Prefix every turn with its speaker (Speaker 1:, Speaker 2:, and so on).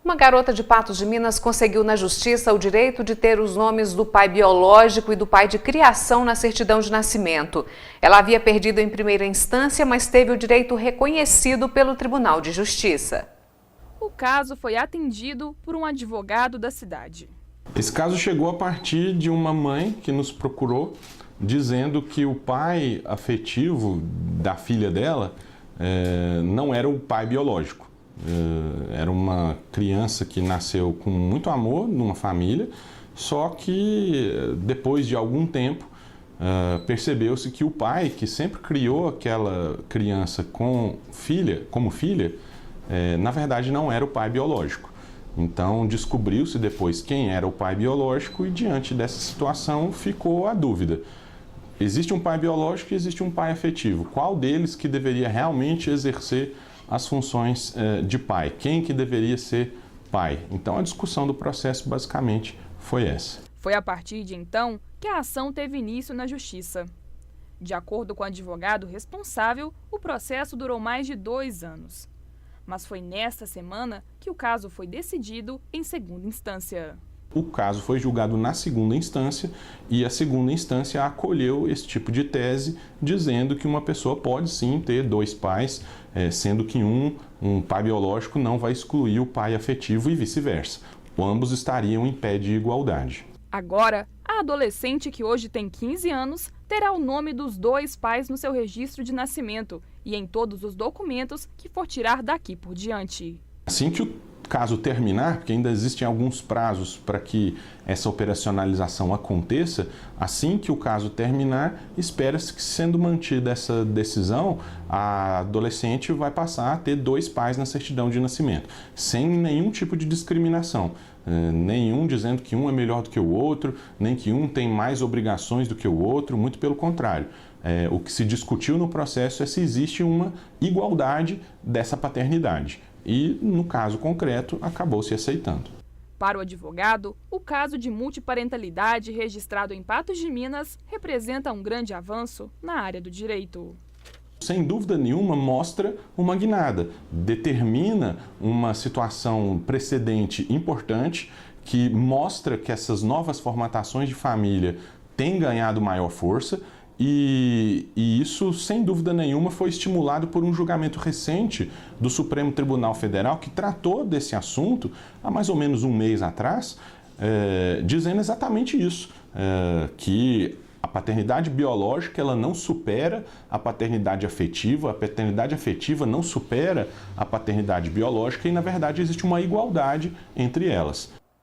Speaker 1: Uma garota de Patos de Minas conseguiu na justiça o direito de ter os nomes do pai biológico e do pai de criação na certidão de nascimento. Ela havia perdido em primeira instância, mas teve o direito reconhecido pelo Tribunal de Justiça.
Speaker 2: O caso foi atendido por um advogado da cidade.
Speaker 3: Esse caso chegou a partir de uma mãe que nos procurou dizendo que o pai afetivo da filha dela não era o pai biológico. Era uma criança que nasceu com muito amor numa família, só que depois de algum tempo percebeu-se que o pai, que sempre criou aquela criança como filha, na verdade não era o pai biológico. Então descobriu-se depois quem era o pai biológico e diante dessa situação ficou a dúvida. Existe um pai biológico e existe um pai afetivo. Qual deles que deveria realmente exercer as funções de pai? Quem que deveria ser pai? Então a discussão do processo basicamente foi essa.
Speaker 2: Foi a partir de então que a ação teve início na Justiça. De acordo com o advogado responsável, o processo durou mais de 2 anos. Mas foi nesta semana que o caso foi decidido em segunda instância.
Speaker 3: O caso foi julgado na segunda instância e a segunda instância acolheu esse tipo de tese, dizendo que uma pessoa pode sim ter 2 pais, sendo que um pai biológico não vai excluir o pai afetivo e vice-versa. Ambos estariam em pé de igualdade.
Speaker 2: Agora, a adolescente que hoje tem 15 anos terá o nome dos 2 pais no seu registro de nascimento e em todos os documentos que for tirar daqui por diante.
Speaker 3: Assim que o caso terminar, porque ainda existem alguns prazos para que essa operacionalização aconteça, assim que o caso terminar, espera-se que, sendo mantida essa decisão, a adolescente vai passar a ter 2 pais na certidão de nascimento, sem nenhum tipo de discriminação. Nenhum dizendo que um é melhor do que o outro, nem que um tem mais obrigações do que o outro, muito pelo contrário. O que se discutiu no processo é se existe uma igualdade dessa paternidade. E, no caso concreto, acabou se aceitando.
Speaker 2: Para o advogado, o caso de multiparentalidade registrado em Patos de Minas representa um grande avanço na área do direito.
Speaker 3: Sem dúvida nenhuma, mostra uma guinada, determina uma situação precedente importante que mostra que essas novas formatações de família têm ganhado maior força. E isso, sem dúvida nenhuma, foi estimulado por um julgamento recente do Supremo Tribunal Federal que tratou desse assunto há mais ou menos um mês atrás, dizendo exatamente isso, que a paternidade biológica ela não supera a paternidade afetiva não supera a paternidade biológica e, na verdade, existe uma igualdade entre elas.